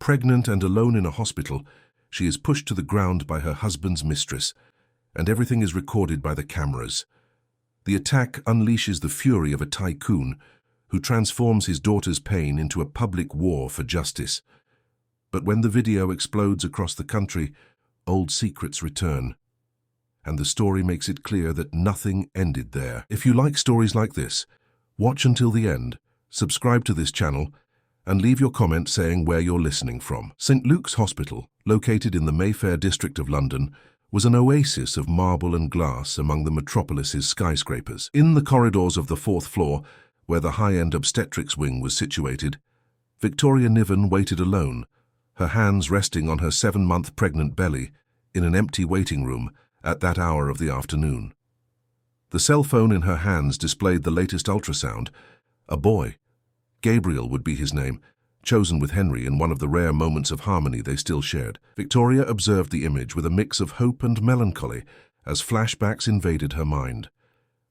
Pregnant and alone in a hospital, she is pushed to the ground by her husband's mistress, and everything is recorded by the cameras. The attack unleashes the fury of a tycoon who transforms his daughter's pain into a public war for justice. But when the video explodes across the country, old secrets return, and the story makes it clear that nothing ended there. If you like stories like this, watch until the end, subscribe to this channel, and leave your comment saying where you're listening from. St. Luke's Hospital, located in the Mayfair district of London, was an oasis of marble and glass among the metropolis's skyscrapers. In the corridors of the 4th floor, where the high-end obstetrics wing was situated, Victoria Niven waited alone, her hands resting on her 7-month pregnant belly, in an empty waiting room at that hour of the afternoon. The cell phone in her hands displayed the latest ultrasound. A boy. Gabriel would be his name, chosen with Henry in one of the rare moments of harmony they still shared. Victoria observed the image with a mix of hope and melancholy as flashbacks invaded her mind.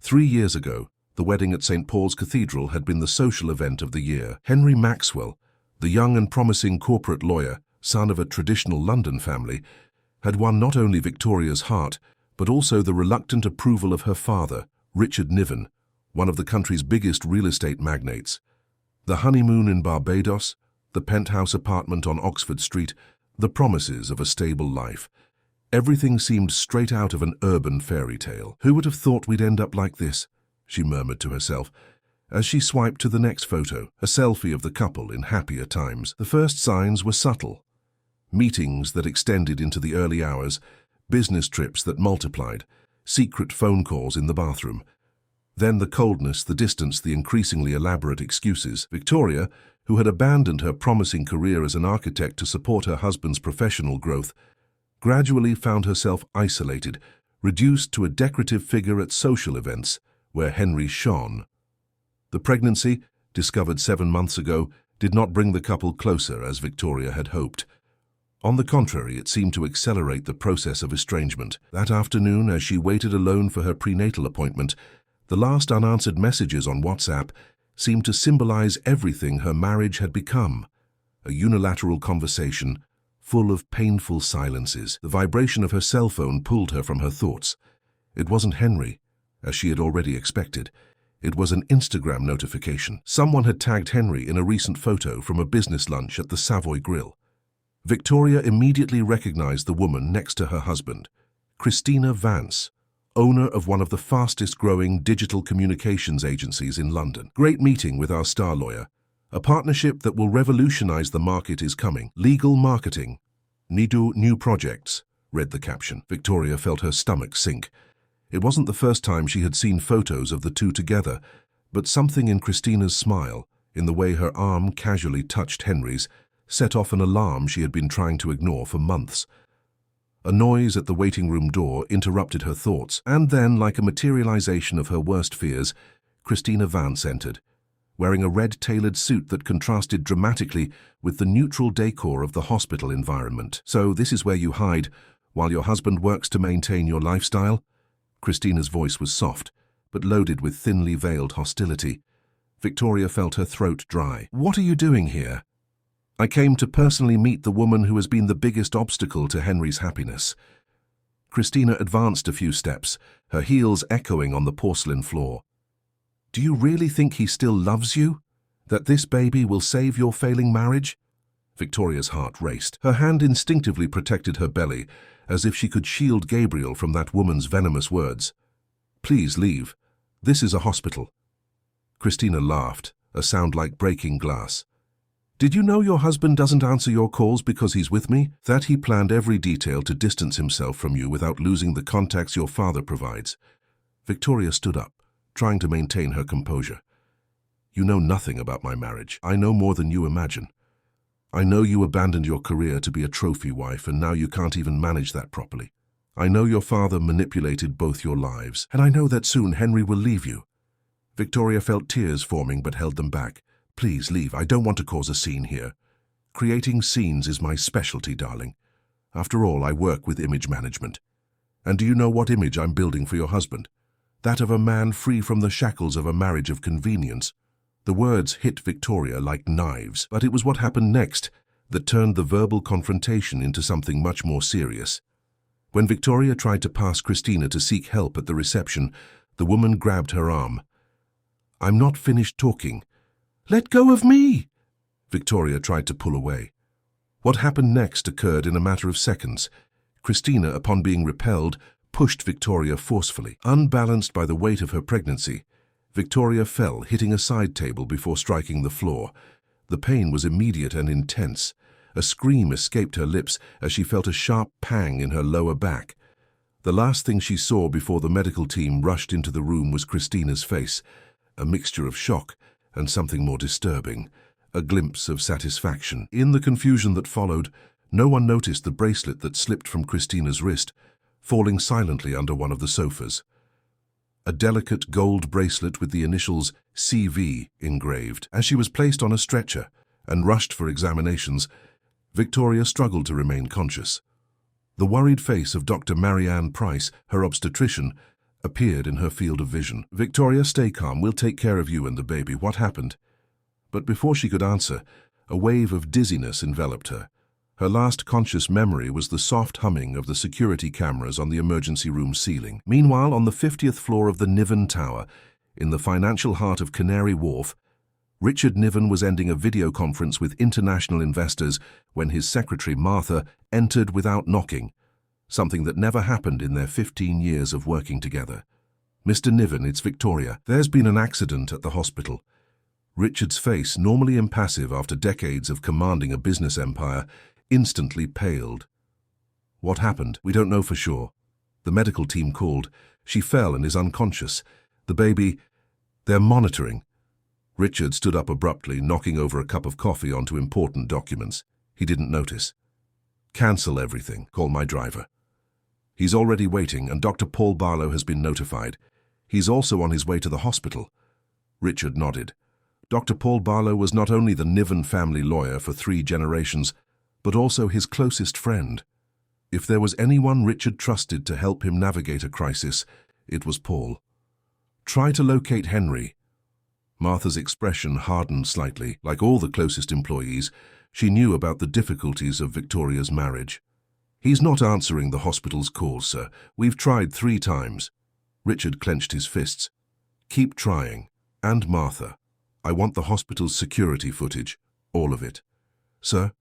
3 years ago, the wedding at St. Paul's Cathedral had been the social event of the year. Henry Maxwell, the young and promising corporate lawyer, son of a traditional London family, had won not only Victoria's heart, but also the reluctant approval of her father, Richard Niven, one of the country's biggest real estate magnates. The honeymoon in Barbados, the penthouse apartment on Oxford Street, the promises of a stable life. Everything seemed straight out of an urban fairy tale. Who would have thought we'd end up like this? She murmured to herself, as she swiped to the next photo, a selfie of the couple in happier times. The first signs were subtle. Meetings that extended into the early hours, business trips that multiplied, secret phone calls in the bathroom. Then the coldness, the distance, the increasingly elaborate excuses. Victoria, who had abandoned her promising career as an architect to support her husband's professional growth, gradually found herself isolated, reduced to a decorative figure at social events where Henry shone. The pregnancy, discovered 7 months ago, did not bring the couple closer as Victoria had hoped. On the contrary, it seemed to accelerate the process of estrangement. That afternoon, as she waited alone for her prenatal appointment, the last unanswered messages on WhatsApp seemed to symbolize everything her marriage had become. A unilateral conversation, full of painful silences. The vibration of her cell phone pulled her from her thoughts. It wasn't Henry, as she had already expected. It was an Instagram notification. Someone had tagged Henry in a recent photo from a business lunch at the Savoy Grill. Victoria immediately recognized the woman next to her husband, Christina Vance, owner of one of the fastest-growing digital communications agencies in London. Great meeting with our star lawyer. A partnership that will revolutionize the market is coming. Legal marketing. Nidu new projects, read the caption. Victoria felt her stomach sink. It wasn't the first time she had seen photos of the two together, but something in Christina's smile, in the way her arm casually touched Henry's, set off an alarm she had been trying to ignore for months. A noise at the waiting room door interrupted her thoughts, and then, like a materialization of her worst fears, Christina Vance entered, wearing a red-tailored suit that contrasted dramatically with the neutral decor of the hospital environment. "So this is where you hide, while your husband works to maintain your lifestyle?" Christina's voice was soft, but loaded with thinly veiled hostility. Victoria felt her throat dry. "What are you doing here?" "I came to personally meet the woman who has been the biggest obstacle to Henry's happiness." Christina advanced a few steps, her heels echoing on the porcelain floor. "Do you really think he still loves you? That this baby will save your failing marriage?" Victoria's heart raced. Her hand instinctively protected her belly, as if she could shield Gabriel from that woman's venomous words. "Please leave. This is a hospital." Christina laughed, a sound like breaking glass. "Did you know your husband doesn't answer your calls because he's with me? That he planned every detail to distance himself from you without losing the contacts your father provides." Victoria stood up, trying to maintain her composure. "You know nothing about my marriage. I know more than you imagine. I know you abandoned your career to be a trophy wife, and now you can't even manage that properly. I know your father manipulated both your lives, and I know that soon Henry will leave you." Victoria felt tears forming but held them back. "Please leave. I don't want to cause a scene here. Creating scenes is my specialty, darling. After all, I work with image management. And do you know what image I'm building for your husband? That of a man free from the shackles of a marriage of convenience." The words hit Victoria like knives, but it was what happened next that turned the verbal confrontation into something much more serious. When Victoria tried to pass Christina to seek help at the reception, the woman grabbed her arm. "I'm not finished talking." "Let go of me!" Victoria tried to pull away. What happened next occurred in a matter of seconds. Christina, upon being repelled, pushed Victoria forcefully. Unbalanced by the weight of her pregnancy, Victoria fell, hitting a side table before striking the floor. The pain was immediate and intense. A scream escaped her lips as she felt a sharp pang in her lower back. The last thing she saw before the medical team rushed into the room was Christina's face, a mixture of shock and something more disturbing, a glimpse of satisfaction. In the confusion that followed, no one noticed the bracelet that slipped from Christina's wrist, falling silently under one of the sofas. A delicate gold bracelet with the initials CV engraved. As she was placed on a stretcher and rushed for examinations, Victoria struggled to remain conscious. The worried face of Dr. Marianne Price, her obstetrician, appeared in her field of vision. "Victoria, stay calm. We'll take care of you and the baby. What happened?" But before she could answer, a wave of dizziness enveloped her. Her last conscious memory was the soft humming of the security cameras on the emergency room ceiling. Meanwhile, on the 50th floor of the Niven Tower, in the financial heart of Canary Wharf, Richard Niven was ending a video conference with international investors when his secretary, Martha, entered without knocking, something that never happened in their 15 years of working together. "Mr. Niven, it's Victoria. There's been an accident at the hospital." Richard's face, normally impassive after decades of commanding a business empire, instantly paled. "What happened?" "We don't know for sure. The medical team called. She fell and is unconscious. The baby... They're monitoring." Richard stood up abruptly, knocking over a cup of coffee onto important documents. He didn't notice. "Cancel everything. Call my driver. He's already waiting, and Dr. Paul Barlow has been notified. He's also on his way to the hospital." Richard nodded. Dr. Paul Barlow was not only the Niven family lawyer for 3 generations, but also his closest friend. If there was anyone Richard trusted to help him navigate a crisis, it was Paul. "Try to locate Henry." Martha's expression hardened slightly. Like all the closest employees, she knew about the difficulties of Victoria's marriage. "He's not answering the hospital's calls, sir. We've tried 3 times. Richard clenched his fists. "Keep trying. And Martha, I want the hospital's security footage. All of it." "Sir,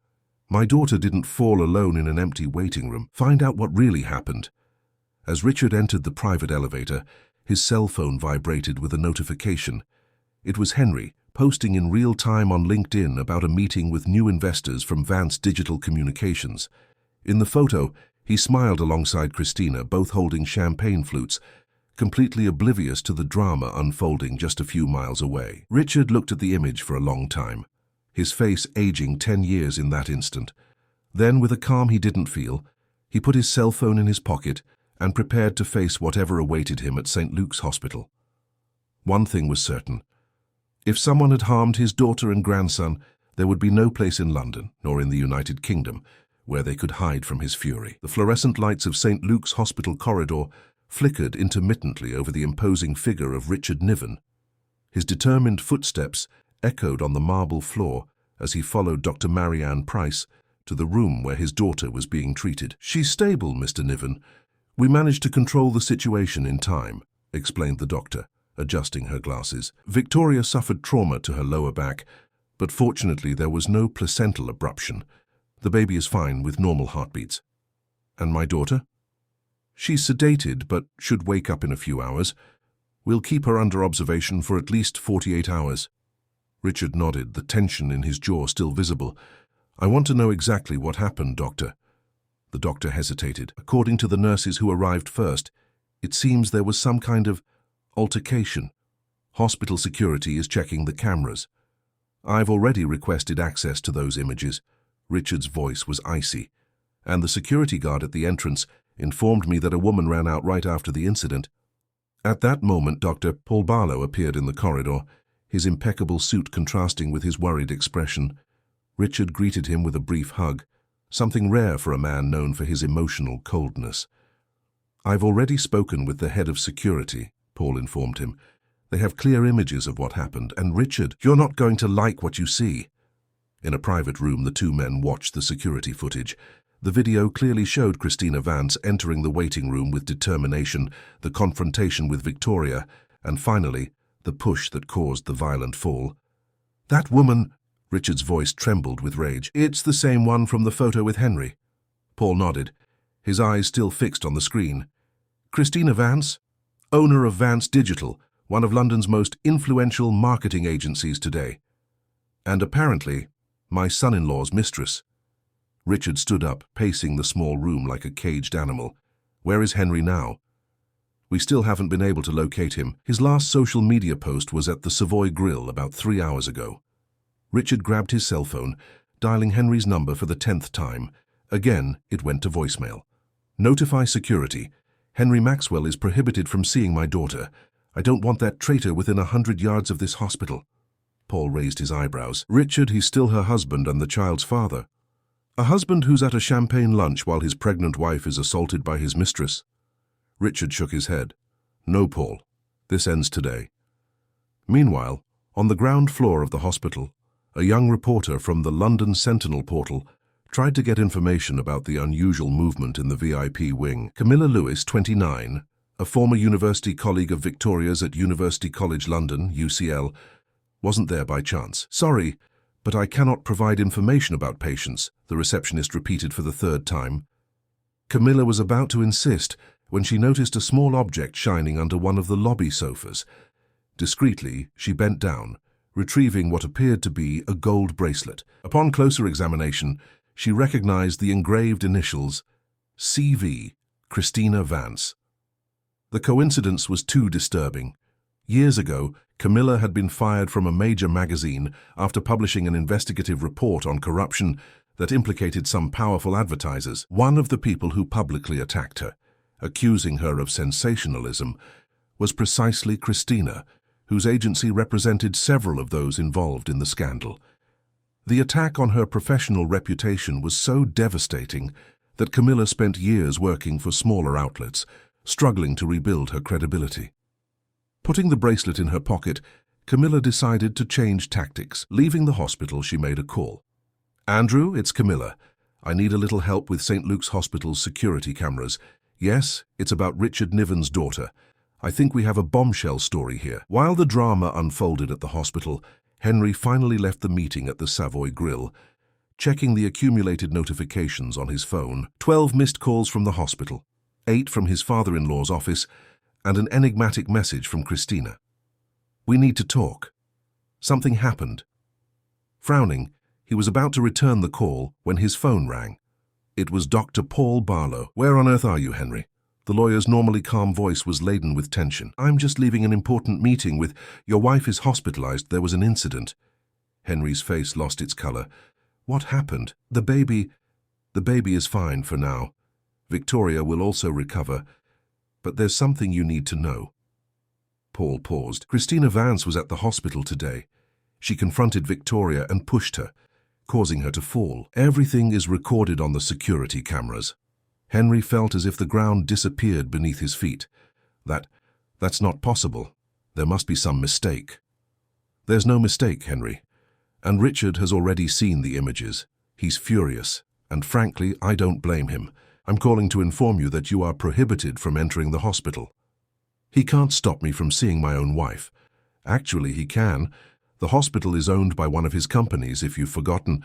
my daughter didn't fall alone in an empty waiting room. Find out what really happened." As Richard entered the private elevator, his cell phone vibrated with a notification. It was Henry, posting in real time on LinkedIn about a meeting with new investors from Vance Digital Communications. In the photo, he smiled alongside Christina, both holding champagne flutes, completely oblivious to the drama unfolding just a few miles away. Richard looked at the image for a long time, his face aging 10 years in that instant. Then, with a calm he didn't feel, he put his cell phone in his pocket and prepared to face whatever awaited him at St. Luke's Hospital. One thing was certain. If someone had harmed his daughter and grandson, there would be no place in London, nor in the United Kingdom, where they could hide from his fury. The fluorescent lights of St. Luke's Hospital corridor flickered intermittently over the imposing figure of Richard Niven. His determined footsteps echoed on the marble floor as he followed Dr. Marianne Price to the room where his daughter was being treated. "She's stable, Mr. Niven. We managed to control the situation in time," explained the doctor, adjusting her glasses. "Victoria suffered trauma to her lower back, but fortunately there was no placental abruption. The baby is fine with normal heartbeats." "And my daughter?" "She's sedated, but should wake up in a few hours. We'll keep her under observation for at least 48 hours. Richard nodded, the tension in his jaw still visible. "I want to know exactly what happened, Doctor." The doctor hesitated. "According to the nurses who arrived first, it seems there was some kind of altercation. Hospital security is checking the cameras. I've already requested access to those images." Richard's voice was icy. "And the security guard at the entrance informed me that a woman ran out right after the incident." At that moment, Dr. Paul Barlow appeared in the corridor, his impeccable suit contrasting with his worried expression. Richard greeted him with a brief hug, something rare for a man known for his emotional coldness. "I've already spoken with the head of security," Paul informed him. "They have clear images of what happened, and Richard, you're not going to like what you see." In a private room, the two men watched the security footage. The video clearly showed Christina Vance entering the waiting room with determination, the confrontation with Victoria, and finally, the push that caused the violent fall. "That woman," Richard's voice trembled with rage. "It's the same one from the photo with Henry." Paul nodded, his eyes still fixed on the screen. "Christina Vance, owner of Vance Digital, one of London's most influential marketing agencies today. And apparently, my son-in-law's mistress." Richard stood up, pacing the small room like a caged animal. "Where is Henry now?" "We still haven't been able to locate him. His last social media post was at the Savoy Grill about 3 hours ago." Richard grabbed his cell phone, dialing Henry's number for the 10th time. Again, it went to voicemail. "Notify security. Henry Maxwell is prohibited from seeing my daughter. I don't want that traitor within 100 yards of this hospital." Paul raised his eyebrows. "Richard, he's still her husband and the child's father." "A husband who's at a champagne lunch while his pregnant wife is assaulted by his mistress?" Richard shook his head. "No, Paul. This ends today." Meanwhile, on the ground floor of the hospital, a young reporter from the London Sentinel portal tried to get information about the unusual movement in the VIP wing. Camilla Lewis, 29, a former university colleague of Victoria's at University College London, UCL, wasn't there by chance. "Sorry, but I cannot provide information about patients," the receptionist repeated for the 3rd time. Camilla was about to insist when she noticed a small object shining under one of the lobby sofas. Discreetly, she bent down, retrieving what appeared to be a gold bracelet. Upon closer examination, she recognized the engraved initials CV, Christina Vance. The coincidence was too disturbing. Years ago, Camilla had been fired from a major magazine after publishing an investigative report on corruption that implicated some powerful advertisers. One of the people who publicly attacked her, accusing her of sensationalism, was precisely Christina, whose agency represented several of those involved in the scandal. The attack on her professional reputation was so devastating that Camilla spent years working for smaller outlets, struggling to rebuild her credibility. Putting the bracelet in her pocket, Camilla decided to change tactics. Leaving the hospital, she made a call. "Andrew, it's Camilla. I need a little help with St. Luke's Hospital's security cameras. Yes, it's about Richard Niven's daughter. I think we have a bombshell story here." While the drama unfolded at the hospital, Henry finally left the meeting at the Savoy Grill, checking the accumulated notifications on his phone. 12 missed calls from the hospital, 8 from his father-in-law's office, and an enigmatic message from Christina. "We need to talk. Something happened." Frowning, he was about to return the call when his phone rang. It was Dr. Paul Barlow. "Where on earth are you, Henry?" The lawyer's normally calm voice was laden with tension. "I'm just leaving an important meeting with... Your wife is hospitalized. There was an incident." Henry's face lost its color. "What happened?" The baby is fine for now. Victoria will also recover. But there's something you need to know." Paul paused. "Christina Vance was at the hospital today. She confronted Victoria and pushed her, causing her to fall. Everything is recorded on the security cameras." Henry felt as if the ground disappeared beneath his feet. That's not possible. There must be some mistake." "There's no mistake, Henry. And Richard has already seen the images. He's furious, and frankly, I don't blame him. I'm calling to inform you that you are prohibited from entering the hospital." "He can't stop me from seeing my own wife." "Actually, he can. The hospital is owned by one of his companies, if you've forgotten,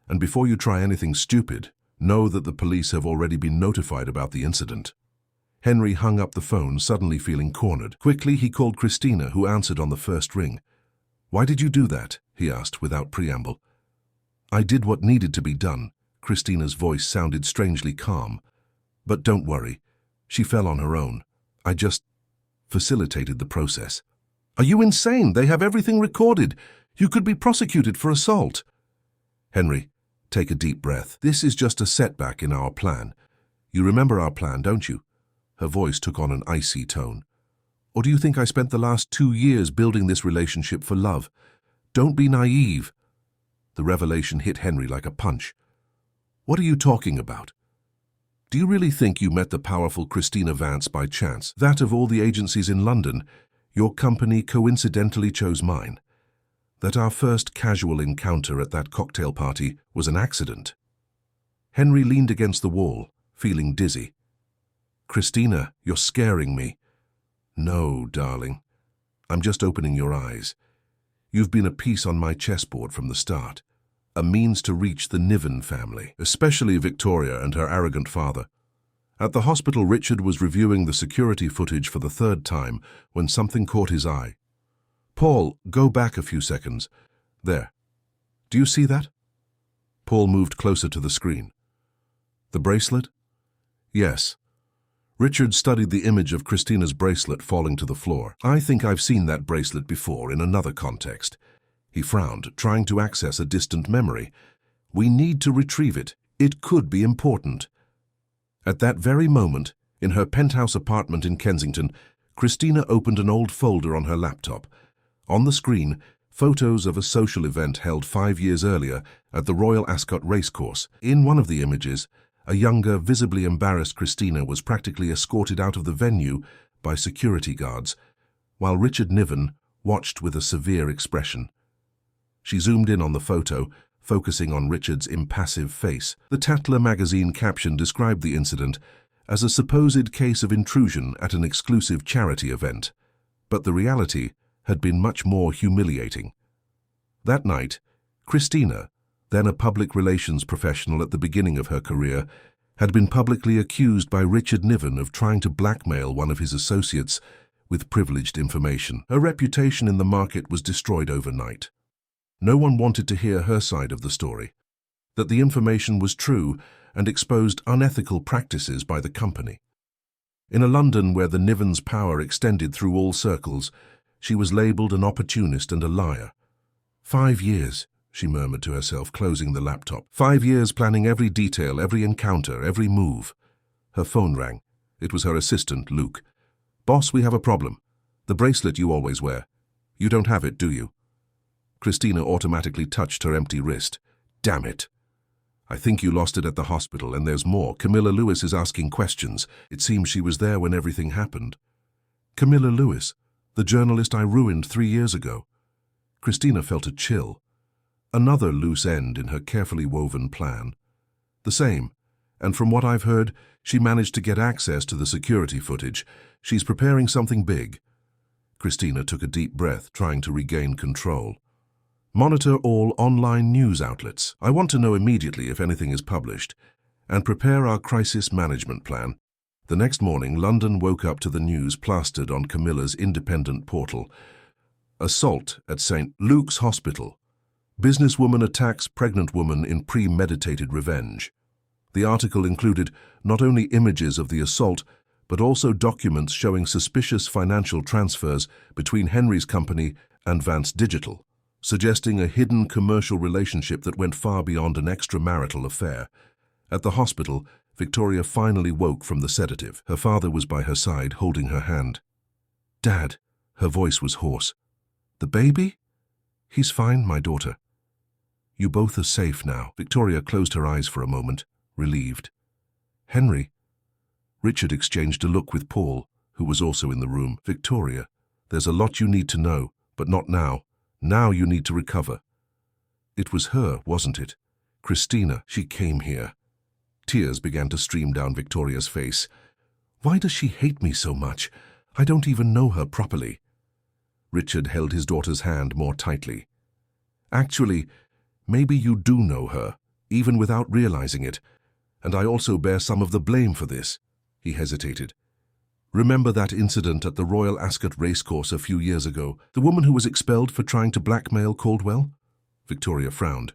and before you try anything stupid, know that the police have already been notified about the incident." Henry hung up the phone, suddenly feeling cornered. Quickly, he called Christina, who answered on the first ring. "Why did you do that?" he asked without preamble. "I did what needed to be done." Christina's voice sounded strangely calm. "But don't worry. She fell on her own. I just facilitated the process." "Are you insane? They have everything recorded. You could be prosecuted for assault." "Henry, take a deep breath. This is just a setback in our plan. You remember our plan, don't you?" Her voice took on an icy tone. "Or do you think I spent the last 2 years building this relationship for love? Don't be naive." The revelation hit Henry like a punch. "What are you talking about? Do you really think you met the powerful Christina Vance by chance? That of all the agencies in London, your company coincidentally chose mine? that our first casual encounter at that cocktail party was an accident. Henry leaned against the wall, feeling dizzy. Christina, you're scaring me. No, darling. I'm just opening your eyes. You've been a piece on my chessboard from the start, a means to reach the Niven family, especially Victoria and her arrogant father. At the hospital, Richard was reviewing the security footage for the third time when something caught his eye. Paul, go back a few seconds. There. Do you see that? Paul moved closer to the screen. The bracelet? Yes. Richard studied the image of Christina's bracelet falling to the floor. I think I've seen that bracelet before in another context. He frowned, trying to access a distant memory. We need to retrieve it. It could be important. At that very moment, in her penthouse apartment in Kensington, Christina opened an old folder on her laptop. On the screen, photos of a social event held 5 years earlier at the Royal Ascot Racecourse. In one of the images, a younger, visibly embarrassed Christina was practically escorted out of the venue by security guards, while Richard Niven watched with a severe expression. She zoomed in on the photo, focusing on Richard's impassive face. The Tatler magazine caption described the incident as a supposed case of intrusion at an exclusive charity event, but the reality had been much more humiliating. That night, Christina, then a public relations professional at the beginning of her career, had been publicly accused by Richard Niven of trying to blackmail one of his associates with privileged information. Her reputation in the market was destroyed overnight. No one wanted to hear her side of the story, that the information was true and exposed unethical practices by the company. In a London where the Niven's power extended through all circles, she was labelled an opportunist and a liar. 5 years, she murmured to herself, closing the laptop. 5 years planning every detail, every encounter, every move. Her phone rang. It was her assistant, Luke. Boss, we have a problem. The bracelet you always wear. You don't have it, do you? Christina automatically touched her empty wrist. Damn it. I think you lost it at the hospital, and there's more. Camilla Lewis is asking questions. It seems she was there when everything happened. Camilla Lewis, the journalist I ruined 3 years ago. Christina felt a chill. Another loose end in her carefully woven plan. The same, and from what I've heard, she managed to get access to the security footage. She's preparing something big. Christina took a deep breath, trying to regain control. Monitor all online news outlets. I want to know immediately if anything is published, and prepare our crisis management plan. The next morning, London woke up to the news plastered on Camilla's independent portal. Assault at St. Luke's Hospital. Businesswoman attacks pregnant woman in premeditated revenge. The article included not only images of the assault, but also documents showing suspicious financial transfers between Henry's company and Vance Digital, suggesting a hidden commercial relationship that went far beyond an extramarital affair. At the hospital, Victoria finally woke from the sedative. Her father was by her side, holding her hand. Dad, her voice was hoarse. The baby? He's fine, my daughter. You both are safe now. Victoria closed her eyes for a moment, relieved. Henry? Richard exchanged a look with Paul, who was also in the room. Victoria, there's a lot you need to know, but not now. Now you need to recover. It was her, wasn't it? Christina, she came here. Tears began to stream down Victoria's face. Why does she hate me so much? I don't even know her properly. Richard held his daughter's hand more tightly. Actually, maybe you do know her, even without realizing it, and I also bear some of the blame for this. He hesitated. Remember that incident at the Royal Ascot Racecourse a few years ago, the woman who was expelled for trying to blackmail Caldwell? Victoria frowned.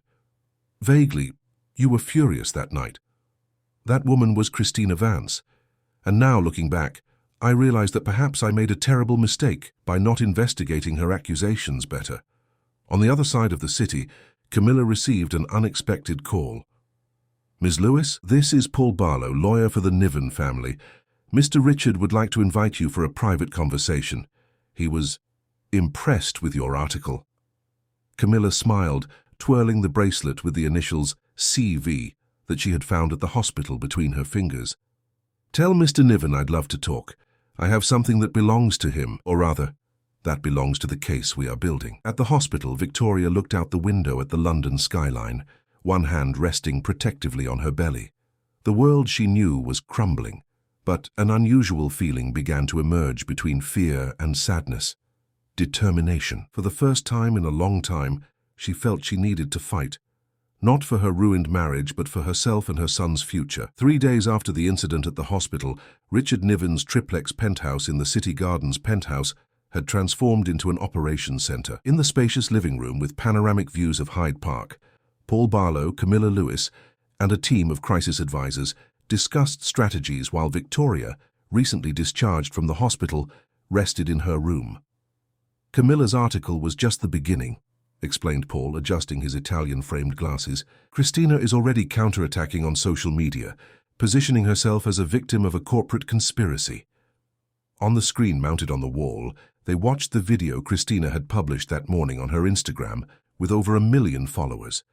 Vaguely, you were furious that night. That woman was Christina Vance, and now, looking back, I realize that perhaps I made a terrible mistake by not investigating her accusations better. On the other side of the city, Camilla received an unexpected call. Ms. Lewis, this is Paul Barlow, lawyer for the Niven family. Mr. Richard would like to invite you for a private conversation. He was impressed with your article. Camilla smiled, twirling the bracelet with the initials CV that she had found at the hospital between her fingers. Tell Mr. Niven I'd love to talk. I have something that belongs to him, or rather, That belongs to the case we are building. At the hospital, Victoria looked out the window at the London skyline, one hand resting protectively on her belly. The world she knew was crumbling, but an unusual feeling began to emerge between fear and sadness. Determination. For the first time in a long time, she felt she needed to fight. Not for her ruined marriage, but for herself and her son's future. 3 days after the incident at the hospital, Richard Niven's triplex penthouse in the City Gardens penthouse had transformed into an operations centre. In the spacious living room with panoramic views of Hyde Park, Paul Barlow, Camilla Lewis, and a team of crisis advisors discussed strategies while Victoria, recently discharged from the hospital, rested in her room. Camilla's article was just the beginning, explained Paul, adjusting his Italian-framed glasses. Cristina is already counterattacking on social media, positioning herself as a victim of a corporate conspiracy. On the screen mounted on the wall, they watched the video Cristina had published that morning on her Instagram with over 1 million followers.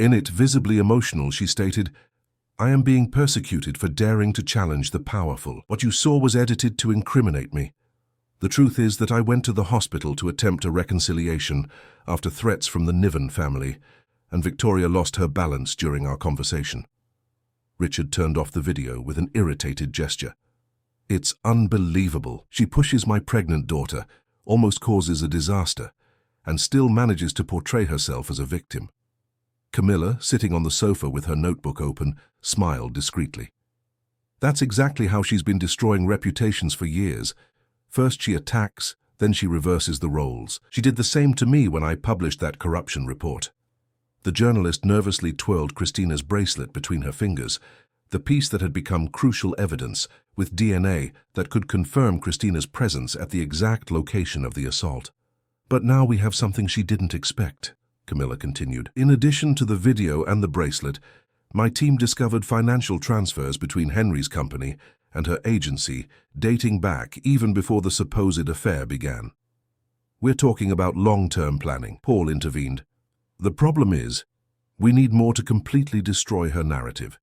In it, visibly emotional, she stated, "I am being persecuted for daring to challenge the powerful. What you saw was edited to incriminate me. The truth is that I went to the hospital to attempt a reconciliation after threats from the Niven family, and Victoria lost her balance during our conversation." Richard turned off the video with an irritated gesture. "It's unbelievable. She pushes my pregnant daughter, almost causes a disaster, and still manages to portray herself as a victim." Camilla, sitting on the sofa with her notebook open, smiled discreetly. "That's exactly how she's been destroying reputations for years. First she attacks, then she reverses the roles. She did the same to me when I published that corruption report." The journalist nervously twirled Cristina's bracelet between her fingers, the piece that had become crucial evidence, with DNA that could confirm Cristina's presence at the exact location of the assault. "But now we have something she didn't expect," Camilla continued. "In addition to the video and the bracelet, my team discovered financial transfers between Henry's company and her agency dating back even before the supposed affair began." "We're talking about long-term planning," Paul intervened. "The problem is, we need more to completely destroy her narrative.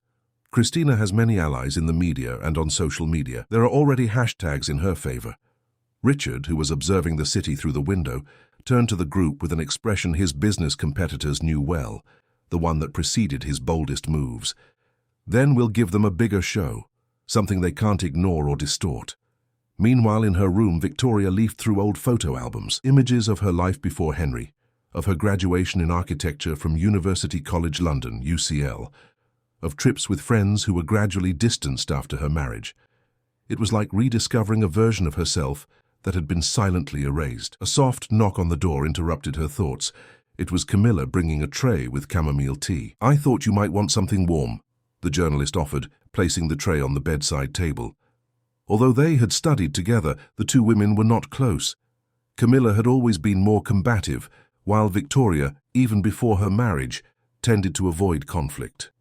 Cristina has many allies in the media and on social media. There are already hashtags in her favor." Richard, who was observing the city through the window, turned to the group with an expression his business competitors knew well, the one that preceded his boldest moves. "Then we'll give them a bigger show, something they can't ignore or distort." Meanwhile, in her room, Victoria leafed through old photo albums, images of her life before Henry, of her graduation in architecture from University College London, UCL, of trips with friends who were gradually distanced after her marriage. It was like rediscovering a version of herself that had been silently erased. A soft knock on the door interrupted her thoughts. It was Camilla bringing a tray with chamomile tea. "I thought you might want something warm," the journalist offered, placing the tray on the bedside table. Although they had studied together, the two women were not close. Camilla had always been more combative, while Victoria, even before her marriage, tended to avoid conflict.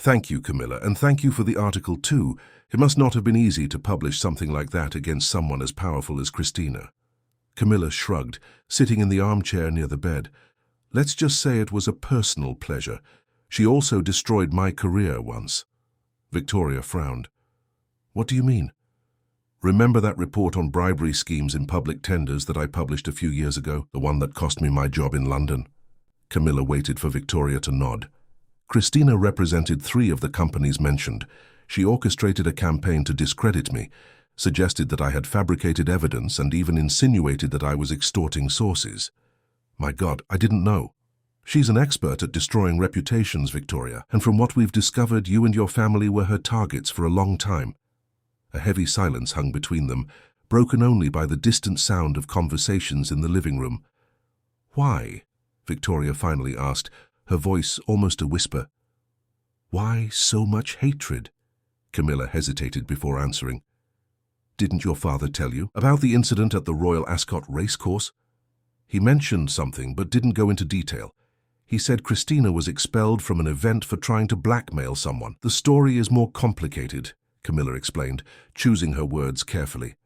"Thank you, Camilla, and thank you for the article too. It must not have been easy to publish something like that against someone as powerful as Cristina." Camilla shrugged, sitting in the armchair near the bed. "Let's just say it was a personal pleasure. She also destroyed my career once." Victoria frowned. "What do you mean?" "Remember that report on bribery schemes in public tenders that I published a few years ago, the one that cost me my job in London?" Camilla waited for Victoria to nod. "Cristina represented 3 of the companies mentioned. She orchestrated a campaign to discredit me, suggested that I had fabricated evidence, and even insinuated that I was extorting sources." "My God, I didn't know." "She's an expert at destroying reputations, Victoria, and from what we've discovered, you and your family were her targets for a long time." A heavy silence hung between them, broken only by the distant sound of conversations in the living room. "Why?" Victoria finally asked, her voice almost a whisper. "Why so much hatred?" Camilla hesitated before answering. "Didn't your father tell you about the incident at the Royal Ascot racecourse?" "He mentioned something, but didn't go into detail. He said Cristina was expelled from an event for trying to blackmail someone." "The story is more complicated," Camilla explained, choosing her words carefully.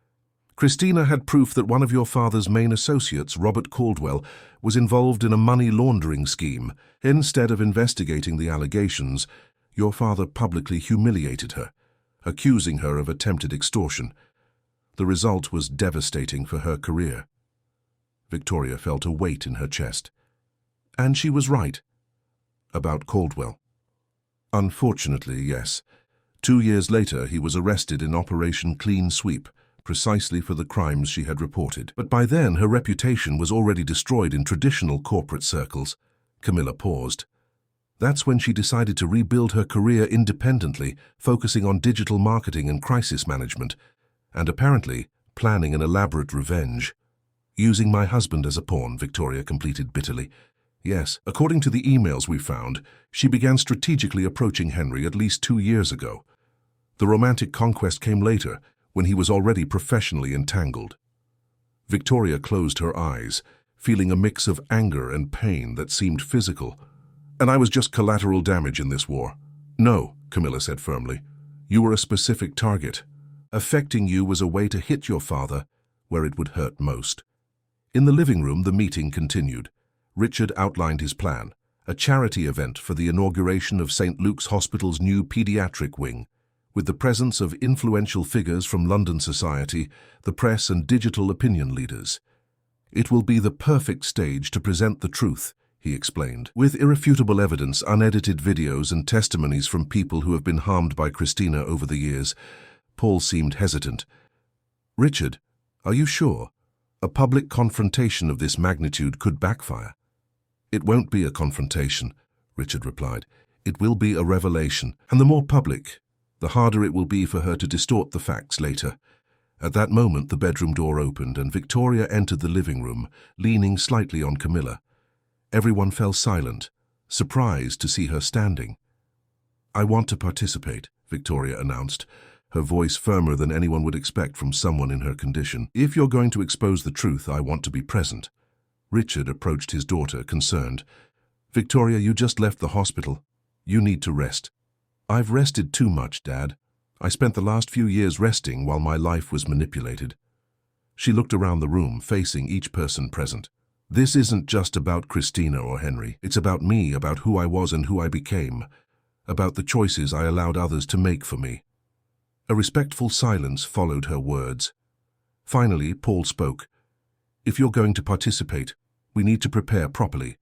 "Cristina had proof that one of your father's main associates, Robert Caldwell, was involved in a money laundering scheme. Instead of investigating the allegations, your father publicly humiliated her, accusing her of attempted extortion. The result was devastating for her career." Victoria felt a weight in her chest. And she was right. About Caldwell. Unfortunately, yes. 2 years later, he was arrested in Operation Clean Sweep, precisely for the crimes she had reported. But by then, her reputation was already destroyed in traditional corporate circles. Camilla paused. That's when she decided to rebuild her career independently, focusing on digital marketing and crisis management, and apparently planning an elaborate revenge. Using my husband as a pawn, Victoria completed bitterly. Yes, according to the emails we found, she began strategically approaching Henry at least 2 years ago. The romantic conquest came later, when he was already professionally entangled. Victoria closed her eyes, feeling a mix of anger and pain that seemed physical. And I was just collateral damage in this war. No, Camilla said firmly. You were a specific target. Affecting you was a way to hit your father where it would hurt most. In the living room, the meeting continued. Richard outlined his plan, a charity event for the inauguration of St. Luke's Hospital's new pediatric wing, with the presence of influential figures from London society, the press and digital opinion leaders. It will be the perfect stage to present the truth, he explained. With irrefutable evidence, unedited videos and testimonies from people who have been harmed by Christina over the years, Paul seemed hesitant. Richard, are you sure? A public confrontation of this magnitude could backfire. It won't be a confrontation, Richard replied. It will be a revelation, and the more public, the harder it will be for her to distort the facts later. At that moment, the bedroom door opened and Victoria entered the living room, leaning slightly on Camilla. Everyone fell silent, surprised to see her standing. I want to participate, Victoria announced, her voice firmer than anyone would expect from someone in her condition. If you're going to expose the truth, I want to be present. Richard approached his daughter, concerned. Victoria, you just left the hospital. You need to rest. I've rested too much, Dad. I spent the last few years resting while my life was manipulated. She looked around the room, facing each person present. This isn't just about Christina or Henry. It's about me, about who I was and who I became, about the choices I allowed others to make for me. A respectful silence followed her words. Finally, Paul spoke. If you're going to participate, we need to prepare properly.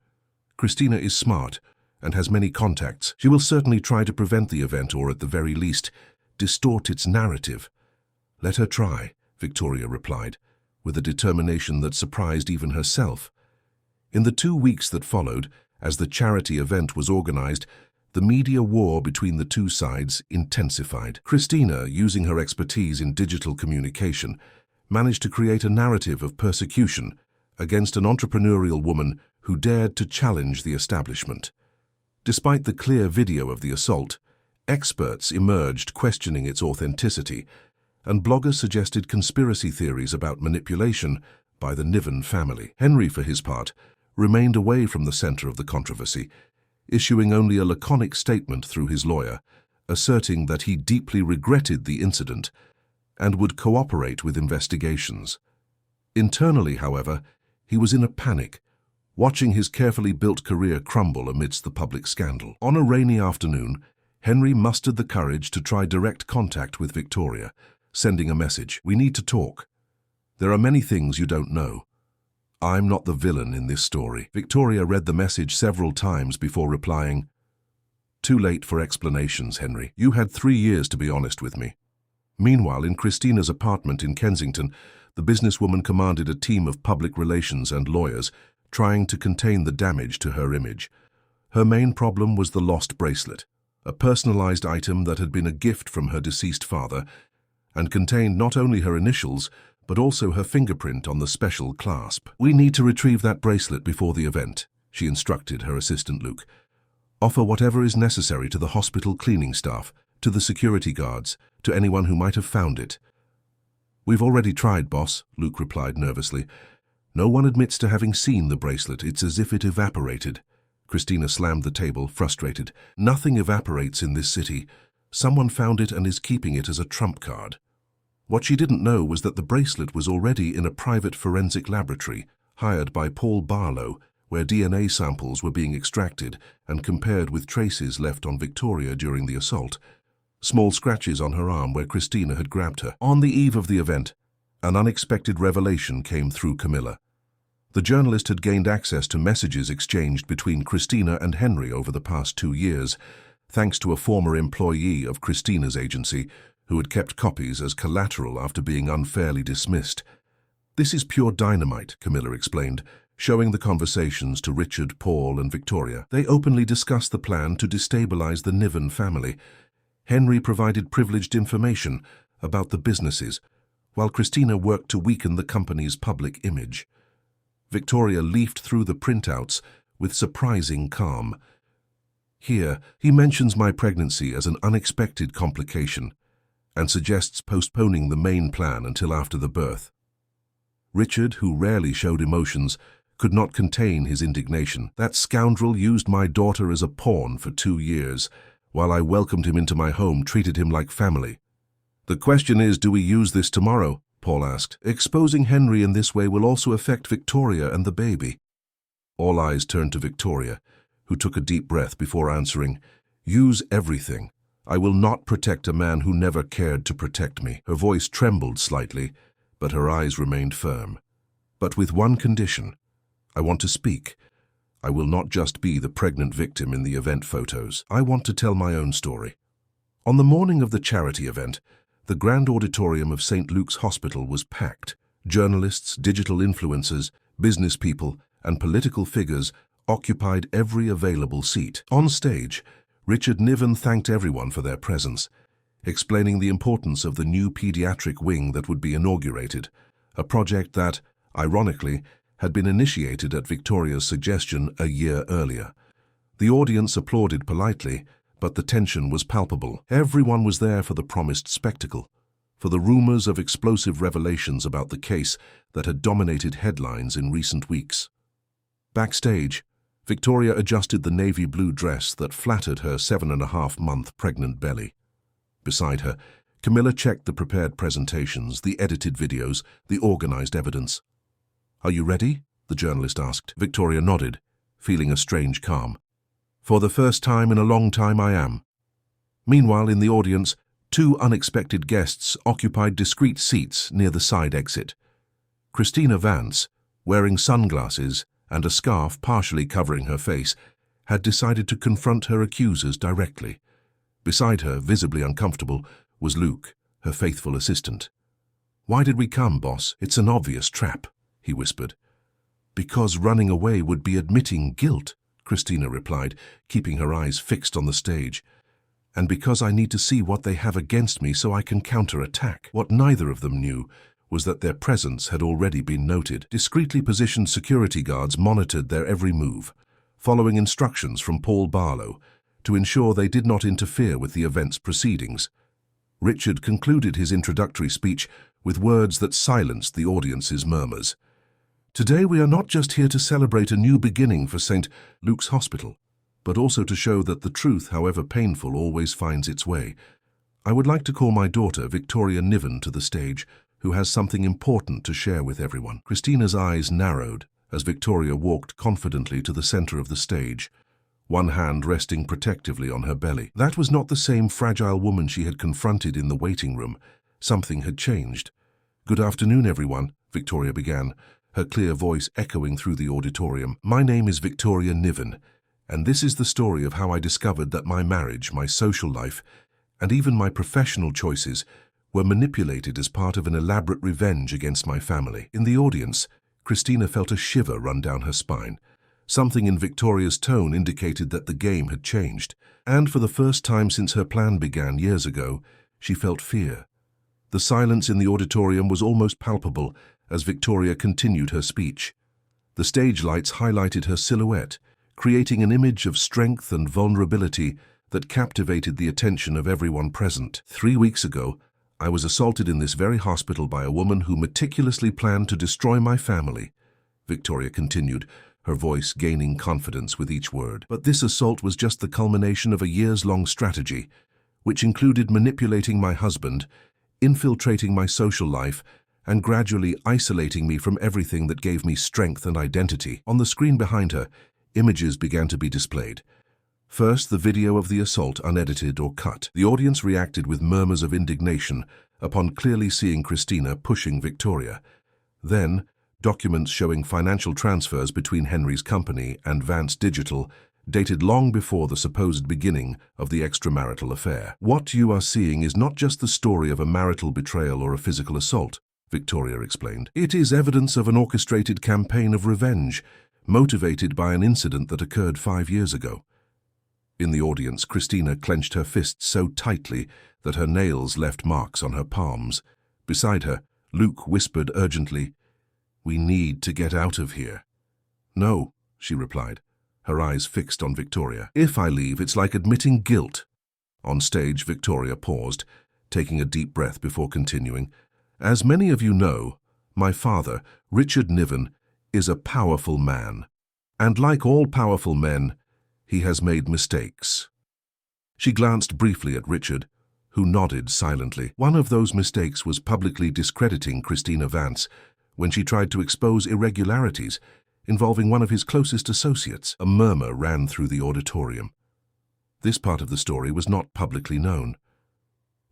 Christina is smart and has many contacts. She will certainly try to prevent the event or, at the very least, distort its narrative. Let her try, Victoria replied, with a determination that surprised even herself. In the 2 weeks that followed, as the charity event was organized, the media war between the two sides intensified. Christina, using her expertise in digital communication, managed to create a narrative of persecution against an entrepreneurial woman who dared to challenge the establishment. Despite the clear video of the assault, experts emerged questioning its authenticity, and bloggers suggested conspiracy theories about manipulation by the Niven family. Henry, for his part, remained away from the center of the controversy, issuing only a laconic statement through his lawyer, asserting that he deeply regretted the incident and would cooperate with investigations. Internally, however, he was in a panic, watching his carefully built career crumble amidst the public scandal. On a rainy afternoon, Henry mustered the courage to try direct contact with Victoria, sending a message. We need to talk. There are many things you don't know. I'm not the villain in this story. Victoria read the message several times before replying, Too late for explanations, Henry. You had 3 years to be honest with me. Meanwhile, in Christina's apartment in Kensington, the businesswoman commanded a team of public relations and lawyers trying to contain the damage to her image. Her main problem was the lost bracelet, a personalized item that had been a gift from her deceased father and contained not only her initials, but also her fingerprint on the special clasp. We need to retrieve that bracelet before the event, she instructed her assistant Luke. Offer whatever is necessary to the hospital cleaning staff, to the security guards, to anyone who might have found it. We've already tried, boss, Luke replied nervously. No one admits to having seen the bracelet. It's as if it evaporated. Christina slammed the table, frustrated. Nothing evaporates in this city. Someone found it and is keeping it as a trump card. What she didn't know was that the bracelet was already in a private forensic laboratory, hired by Paul Barlow, where DNA samples were being extracted and compared with traces left on Victoria during the assault. Small scratches on her arm where Christina had grabbed her. On the eve of the event, an unexpected revelation came through Camilla. The journalist had gained access to messages exchanged between Christina and Henry over the past 2 years, thanks to a former employee of Christina's agency who had kept copies as collateral after being unfairly dismissed. "This is pure dynamite," Camilla explained, showing the conversations to Richard, Paul, and Victoria. They openly discussed the plan to destabilize the Niven family. Henry provided privileged information about the businesses, while Christina worked to weaken the company's public image. Victoria leafed through the printouts with surprising calm. "Here, he mentions my pregnancy as an unexpected complication and suggests postponing the main plan until after the birth." Richard, who rarely showed emotions, could not contain his indignation. "That scoundrel used my daughter as a pawn for 2 years, while I welcomed him into my home, treated him like family." "The question is, do we use this tomorrow?" Paul asked. "Exposing Henry in this way will also affect Victoria and the baby." All eyes turned to Victoria, who took a deep breath before answering, "Use everything. I will not protect a man who never cared to protect me." Her voice trembled slightly, but her eyes remained firm. "But with one condition. I want to speak. I will not just be the pregnant victim in the event photos. I want to tell my own story." On the morning of the charity event, the grand auditorium of St. Luke's Hospital was packed. Journalists, digital influencers, business people, and political figures occupied every available seat. On stage, Richard Niven thanked everyone for their presence, explaining the importance of the new pediatric wing that would be inaugurated, a project that, ironically, had been initiated at Victoria's suggestion a year earlier. The audience applauded politely, but the tension was palpable. Everyone was there for the promised spectacle, for the rumors of explosive revelations about the case that had dominated headlines in recent weeks. Backstage, Victoria adjusted the navy blue dress that flattered her 7.5-month pregnant belly. Beside her, Camilla checked the prepared presentations, the edited videos, the organized evidence. "Are you ready?" the journalist asked. Victoria nodded, feeling a strange calm. "For the first time in a long time, I am." Meanwhile, in the audience, 2 unexpected guests occupied discreet seats near the side exit. Christina Vance, wearing sunglasses and a scarf partially covering her face, had decided to confront her accusers directly. Beside her, visibly uncomfortable, was Luke, her faithful assistant. "Why did we come, boss? It's an obvious trap," he whispered. "Because running away would be admitting guilt," Christina replied, keeping her eyes fixed on the stage. "And because I need to see what they have against me so I can counterattack." What neither of them knew was that their presence had already been noted. Discreetly positioned security guards monitored their every move, following instructions from Paul Barlow to ensure they did not interfere with the event's proceedings. Richard concluded his introductory speech with words that silenced the audience's murmurs. "Today we are not just here to celebrate a new beginning for St. Luke's Hospital, but also to show that the truth, however painful, always finds its way. I would like to call my daughter, Victoria Niven, to the stage, who has something important to share with everyone." Christina's eyes narrowed as Victoria walked confidently to the center of the stage, one hand resting protectively on her belly. That was not the same fragile woman she had confronted in the waiting room. Something had changed. "Good afternoon, everyone," Victoria began, her clear voice echoing through the auditorium. "My name is Victoria Niven, and this is the story of how I discovered that my marriage, my social life, and even my professional choices were manipulated as part of an elaborate revenge against my family." In the audience, Christina felt a shiver run down her spine. Something in Victoria's tone indicated that the game had changed, and for the first time since her plan began years ago, she felt fear. The silence in the auditorium was almost palpable as Victoria continued her speech. The stage lights highlighted her silhouette, creating an image of strength and vulnerability that captivated the attention of everyone present. 3 weeks ago, I was assaulted in this very hospital by a woman who meticulously planned to destroy my family, Victoria continued, her voice gaining confidence with each word. But this assault was just the culmination of a years-long strategy, which included manipulating my husband, infiltrating my social life, and gradually isolating me from everything that gave me strength and identity. On the screen behind her, images began to be displayed. First, the video of the assault, unedited or cut. The audience reacted with murmurs of indignation upon clearly seeing Christina pushing Victoria. Then, documents showing financial transfers between Henry's company and Vance Digital, dated long before the supposed beginning of the extramarital affair. What you are seeing is not just the story of a marital betrayal or a physical assault, Victoria explained. It is evidence of an orchestrated campaign of revenge, motivated by an incident that occurred 5 years ago. In the audience, Christina clenched her fists so tightly that her nails left marks on her palms. Beside her, Luke whispered urgently, "We need to get out of here." "No," she replied, her eyes fixed on Victoria. "If I leave, it's like admitting guilt." On stage, Victoria paused, taking a deep breath before continuing. "As many of you know, my father, Richard Niven, is a powerful man. And like all powerful men, he has made mistakes." She glanced briefly at Richard, who nodded silently. One of those mistakes was publicly discrediting Christina Vance when she tried to expose irregularities involving one of his closest associates. A murmur ran through the auditorium. This part of the story was not publicly known.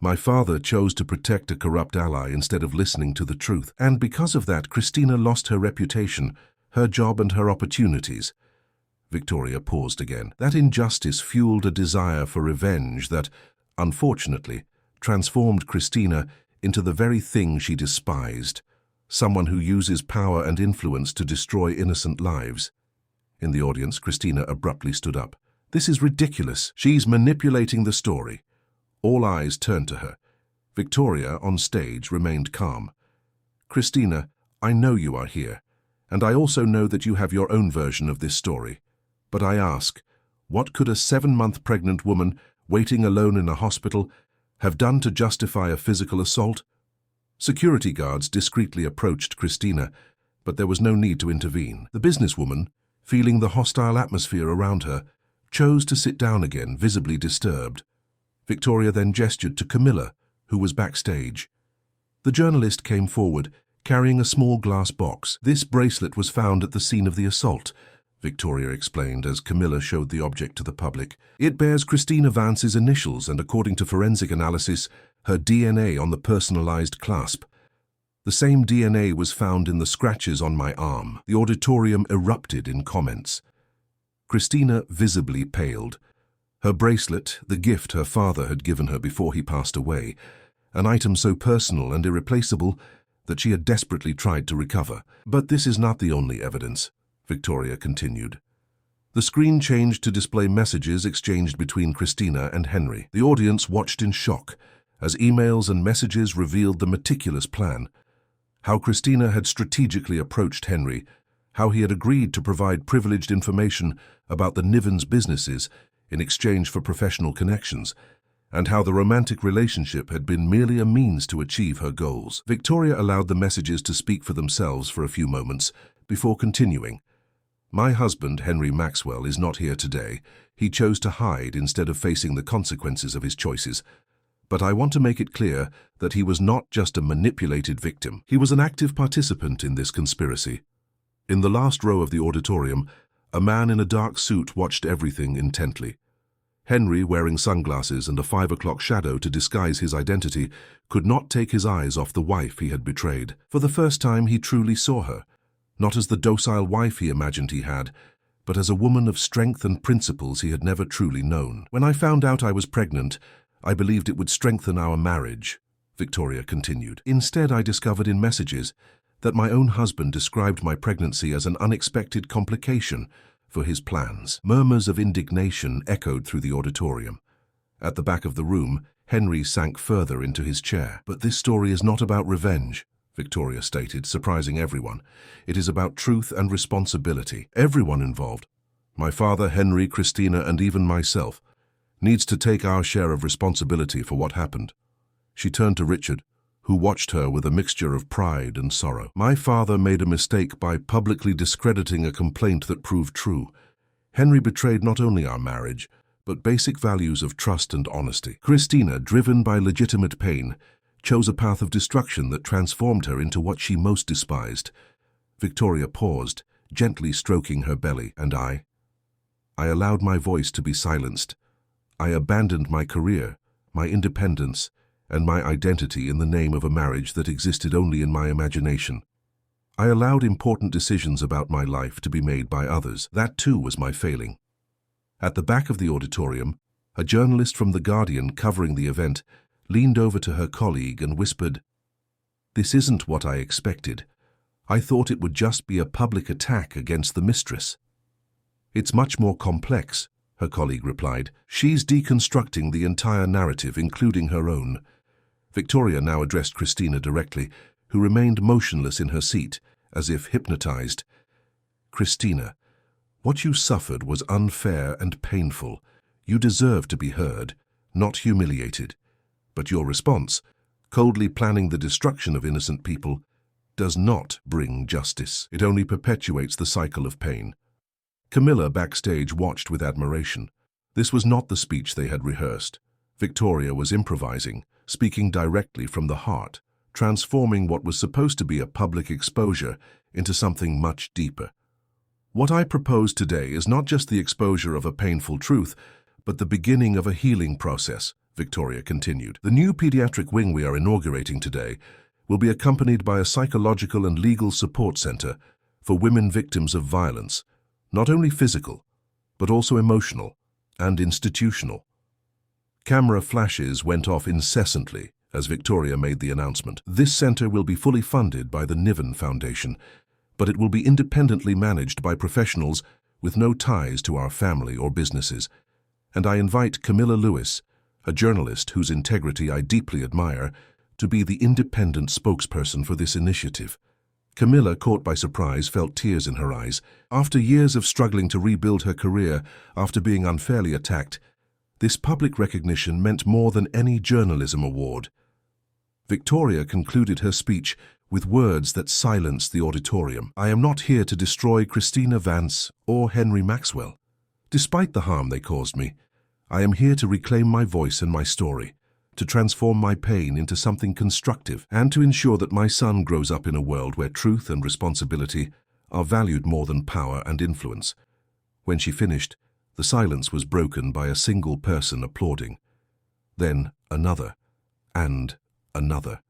My father chose to protect a corrupt ally instead of listening to the truth, and because of that, Christina lost her reputation, her job and her opportunities. Victoria paused again. That injustice fueled a desire for revenge that, unfortunately, transformed Christina into the very thing she despised, someone who uses power and influence to destroy innocent lives. In the audience, Christina abruptly stood up. "This is ridiculous. She's manipulating the story." All eyes turned to her. Victoria, on stage, remained calm. "Christina, I know you are here, and I also know that you have your own version of this story. But I ask, what could a 7-month pregnant woman waiting alone in a hospital have done to justify a physical assault?" Security guards discreetly approached Christina, but there was no need to intervene. The businesswoman, feeling the hostile atmosphere around her, chose to sit down again, visibly disturbed. Victoria then gestured to Camilla, who was backstage. The journalist came forward, carrying a small glass box. "This bracelet was found at the scene of the assault," Victoria explained as Camilla showed the object to the public. "It bears Christina Vance's initials and, according to forensic analysis, her DNA on the personalized clasp. The same DNA was found in the scratches on my arm." The auditorium erupted in comments. Christina visibly paled. Her bracelet, the gift her father had given her before he passed away, an item so personal and irreplaceable that she had desperately tried to recover. "But this is not the only evidence," Victoria continued. The screen changed to display messages exchanged between Christina and Henry. The audience watched in shock as emails and messages revealed the meticulous plan. How Christina had strategically approached Henry, how he had agreed to provide privileged information about the Niven's businesses in exchange for professional connections, and how the romantic relationship had been merely a means to achieve her goals. Victoria allowed the messages to speak for themselves for a few moments before continuing. "My husband, Henry Maxwell, is not here today. He chose to hide instead of facing the consequences of his choices. But I want to make it clear that he was not just a manipulated victim. He was an active participant in this conspiracy." In the last row of the auditorium, a man in a dark suit watched everything intently. Henry, wearing sunglasses and a 5 o'clock shadow to disguise his identity, could not take his eyes off the wife he had betrayed. For the first time, he truly saw her, not as the docile wife he imagined he had, but as a woman of strength and principles he had never truly known. "When I found out I was pregnant, I believed it would strengthen our marriage," Victoria continued. "Instead, I discovered in messages that my own husband described my pregnancy as an unexpected complication for his plans." Murmurs of indignation echoed through the auditorium. At the back of the room, Henry sank further into his chair. "But this story is not about revenge," Victoria stated, surprising everyone. "It is about truth and responsibility. Everyone involved, my father, Henry, Christina, and even myself, needs to take our share of responsibility for what happened." She turned to Richard, who watched her with a mixture of pride and sorrow. "My father made a mistake by publicly discrediting a complaint that proved true. Henry betrayed not only our marriage, but basic values of trust and honesty. Christina, driven by legitimate pain, chose a path of destruction that transformed her into what she most despised." Victoria paused, gently stroking her belly. "And I allowed my voice to be silenced. I abandoned my career, my independence, and my identity in the name of a marriage that existed only in my imagination. I allowed important decisions about my life to be made by others. That too was my failing. At the back of the auditorium, a journalist from The Guardian covering the event leaned over to her colleague and whispered, "This isn't what I expected. I thought it would just be a public attack against the mistress." "It's much more complex," her colleague replied. "She's deconstructing the entire narrative, including her own." Victoria now addressed Christina directly, who remained motionless in her seat, as if hypnotized. "Christina, what you suffered was unfair and painful. You deserve to be heard, not humiliated. But your response, coldly planning the destruction of innocent people, does not bring justice. It only perpetuates the cycle of pain." Camilla backstage watched with admiration. This was not the speech they had rehearsed. Victoria was improvising, speaking directly from the heart, transforming what was supposed to be a public exposure into something much deeper. "What I propose today is not just the exposure of a painful truth, but the beginning of a healing process," Victoria continued. "The new pediatric wing we are inaugurating today will be accompanied by a psychological and legal support center for women victims of violence, not only physical, but also emotional and institutional." Camera flashes went off incessantly as Victoria made the announcement. "This center will be fully funded by the Niven Foundation, but it will be independently managed by professionals with no ties to our family or businesses. And I invite Camilla Lewis, a journalist whose integrity I deeply admire, to be the independent spokesperson for this initiative." Camilla, caught by surprise, felt tears in her eyes. After years of struggling to rebuild her career after being unfairly attacked, this public recognition meant more than any journalism award. Victoria concluded her speech with words that silenced the auditorium. "I am not here to destroy Christina Vance or Henry Maxwell. Despite the harm they caused me, I am here to reclaim my voice and my story, to transform my pain into something constructive, and to ensure that my son grows up in a world where truth and responsibility are valued more than power and influence." When she finished, the silence was broken by a single person applauding. Then another, and another.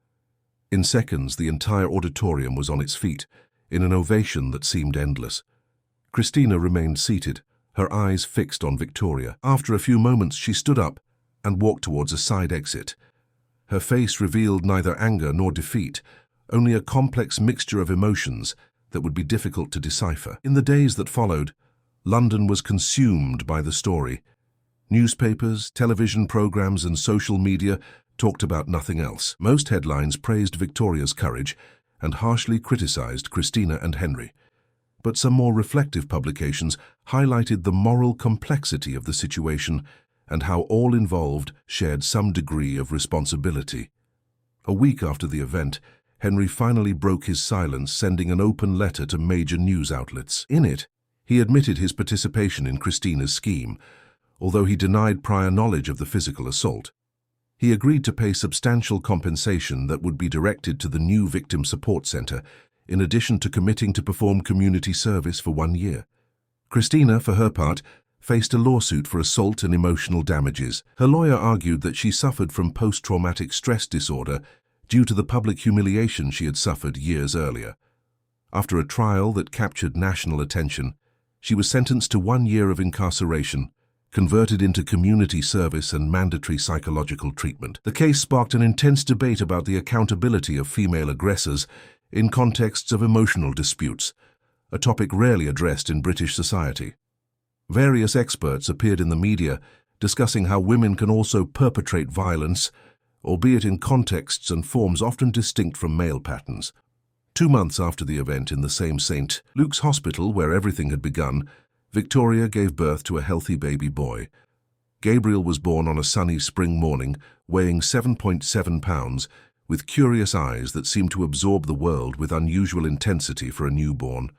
In seconds, the entire auditorium was on its feet, in an ovation that seemed endless. Christina remained seated, her eyes fixed on Victoria. After a few moments, she stood up and walked towards a side exit. Her face revealed neither anger nor defeat, only a complex mixture of emotions that would be difficult to decipher. In the days that followed, London was consumed by the story. Newspapers, television programs, and social media talked about nothing else. Most headlines praised Victoria's courage and harshly criticized Christina and Henry. But some more reflective publications highlighted the moral complexity of the situation and how all involved shared some degree of responsibility. A week after the event, Henry finally broke his silence, sending an open letter to major news outlets. In it, he admitted his participation in Christina's scheme, although he denied prior knowledge of the physical assault. He agreed to pay substantial compensation that would be directed to the new Victim Support Center, in addition to committing to perform community service for 1 year. Christina, for her part, faced a lawsuit for assault and emotional damages. Her lawyer argued that she suffered from post-traumatic stress disorder due to the public humiliation she had suffered years earlier. After a trial that captured national attention, she was sentenced to 1 year of incarceration, converted into community service and mandatory psychological treatment. The case sparked an intense debate about the accountability of female aggressors in contexts of emotional disputes, a topic rarely addressed in British society. Various experts appeared in the media discussing how women can also perpetrate violence, albeit in contexts and forms often distinct from male patterns. 2 months after the event in the same St. Luke's Hospital where everything had begun, Victoria gave birth to a healthy baby boy. Gabriel was born on a sunny spring morning, weighing 7.7 pounds, with curious eyes that seemed to absorb the world with unusual intensity for a newborn.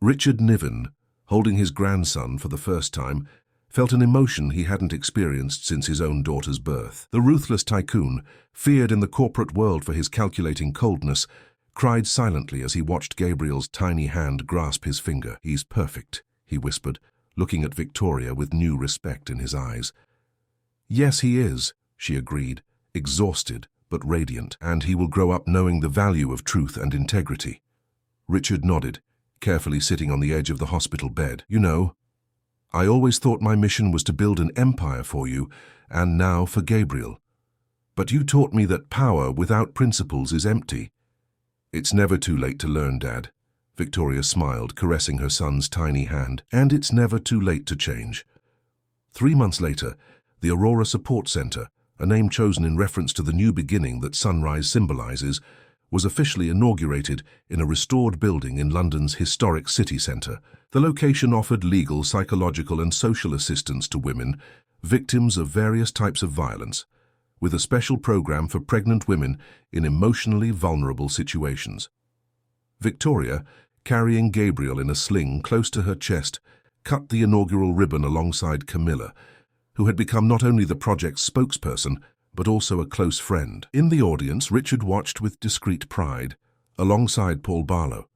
Richard Niven, holding his grandson for the first time, felt an emotion he hadn't experienced since his own daughter's birth. The ruthless tycoon, feared in the corporate world for his calculating coldness, cried silently as he watched Gabriel's tiny hand grasp his finger. "He's perfect," he whispered, looking at Victoria with new respect in his eyes. "Yes, he is," she agreed, exhausted but radiant, "and he will grow up knowing the value of truth and integrity." Richard nodded, carefully sitting on the edge of the hospital bed. You know, I always thought my mission was to build an empire for you, and now for Gabriel. But you taught me that power without principles is empty. It's never too late to learn, Dad. Victoria smiled, caressing her son's tiny hand. And it's never too late to change. 3 months later, the Aurora Support Center, a name chosen in reference to the new beginning that sunrise symbolizes, was officially inaugurated in a restored building in London's historic city centre. The location offered legal, psychological and social assistance to women, victims of various types of violence, with a special program for pregnant women in emotionally vulnerable situations. Victoria, carrying Gabriel in a sling close to her chest, cut the inaugural ribbon alongside Camilla, who had become not only the project's spokesperson, but also a close friend. In the audience, Richard watched with discreet pride, alongside Paul Barlow.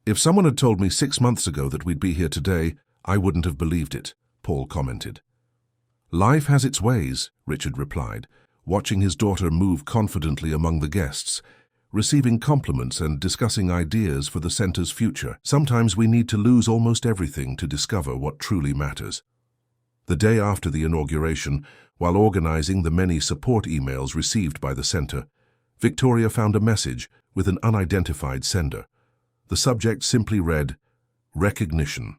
If someone had told me 6 months ago that we'd be here today, I wouldn't have believed it, Paul commented. Life has its ways, Richard replied, watching his daughter move confidently among the guests, receiving compliments and discussing ideas for the center's future. Sometimes we need to lose almost everything to discover what truly matters. The day after the inauguration, while organizing the many support emails received by the center, Victoria found a message with an unidentified sender. The subject simply read, "Recognition."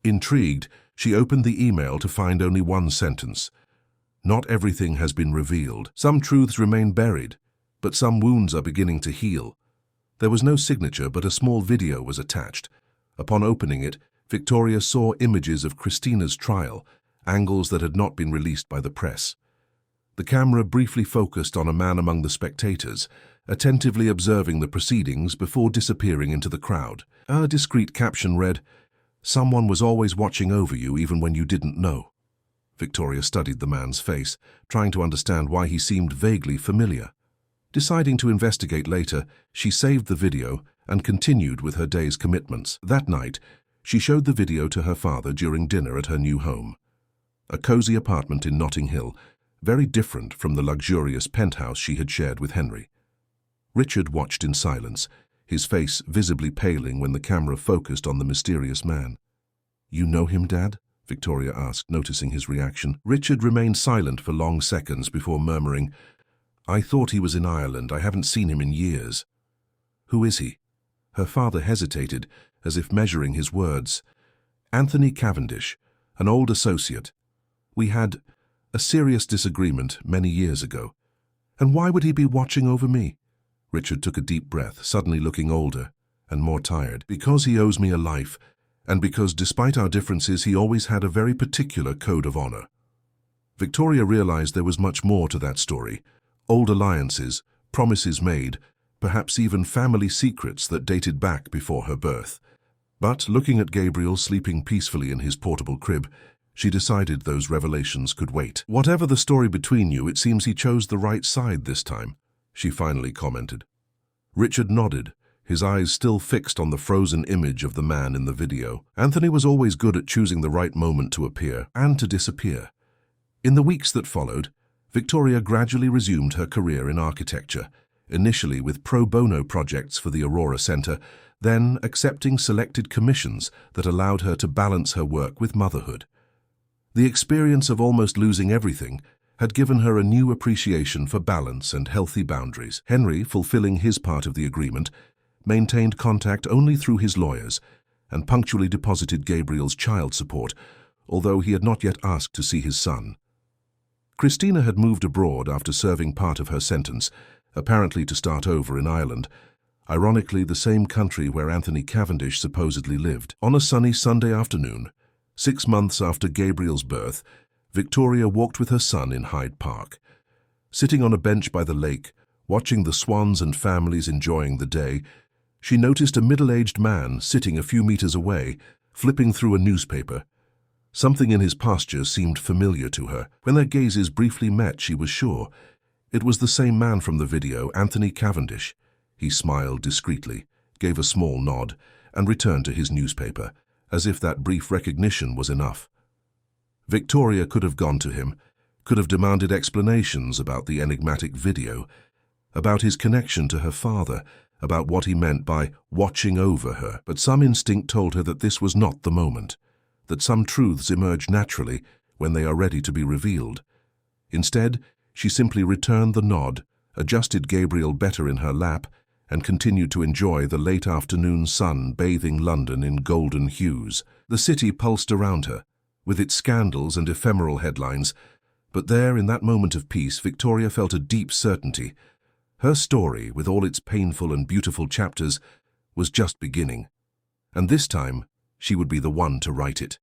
Intrigued, she opened the email to find only one sentence. Not everything has been revealed. Some truths remain buried, but some wounds are beginning to heal. There was no signature, but a small video was attached. Upon opening it, Victoria saw images of Christina's trial, angles that had not been released by the press. The camera briefly focused on a man among the spectators, attentively observing the proceedings before disappearing into the crowd. A discreet caption read, "Someone was always watching over you even when you didn't know." Victoria studied the man's face, trying to understand why he seemed vaguely familiar. Deciding to investigate later, she saved the video and continued with her day's commitments. That night, she showed the video to her father during dinner at her new home. A cozy apartment in Notting Hill, very different from the luxurious penthouse she had shared with Henry. Richard watched in silence, his face visibly paling when the camera focused on the mysterious man. "You know him, Dad?" Victoria asked, noticing his reaction. Richard remained silent for long seconds before murmuring, "I thought he was in Ireland. I haven't seen him in years." "Who is he?" Her father hesitated, as if measuring his words. "Anthony Cavendish, an old associate. We had a serious disagreement many years ago." "And why would he be watching over me?" Richard took a deep breath, suddenly looking older and more tired. "Because he owes me a life, and because despite our differences he always had a very particular code of honor." Victoria realized there was much more to that story. Old alliances, promises made, perhaps even family secrets that dated back before her birth. But looking at Gabriel sleeping peacefully in his portable crib, she decided those revelations could wait. "Whatever the story between you, it seems he chose the right side this time," she finally commented. Richard nodded, his eyes still fixed on the frozen image of the man in the video. Anthony was always good at choosing the right moment to appear and to disappear. In the weeks that followed, Victoria gradually resumed her career in architecture, initially with pro bono projects for the Aurora Center, then accepting selected commissions that allowed her to balance her work with motherhood. The experience of almost losing everything had given her a new appreciation for balance and healthy boundaries. Henry, fulfilling his part of the agreement, maintained contact only through his lawyers and punctually deposited Gabriel's child support, although he had not yet asked to see his son. Christina had moved abroad after serving part of her sentence, apparently to start over in Ireland, ironically the same country where Anthony Cavendish supposedly lived. On a sunny Sunday afternoon, 6 months after Gabriel's birth, Victoria walked with her son in Hyde Park. Sitting on a bench by the lake, watching the swans and families enjoying the day, she noticed a middle-aged man sitting a few meters away, flipping through a newspaper. Something in his posture seemed familiar to her. When their gazes briefly met, she was sure. It was the same man from the video, Anthony Cavendish. He smiled discreetly, gave a small nod, and returned to his newspaper, as if that brief recognition was enough. Victoria could have gone to him, could have demanded explanations about the enigmatic video, about his connection to her father, about what he meant by watching over her, but some instinct told her that this was not the moment, that some truths emerge naturally when they are ready to be revealed. Instead, she simply returned the nod, adjusted Gabriel better in her lap, and continued to enjoy the late afternoon sun bathing London in golden hues. The city pulsed around her, with its scandals and ephemeral headlines, but there, in that moment of peace, Victoria felt a deep certainty. Her story, with all its painful and beautiful chapters, was just beginning, and this time she would be the one to write it.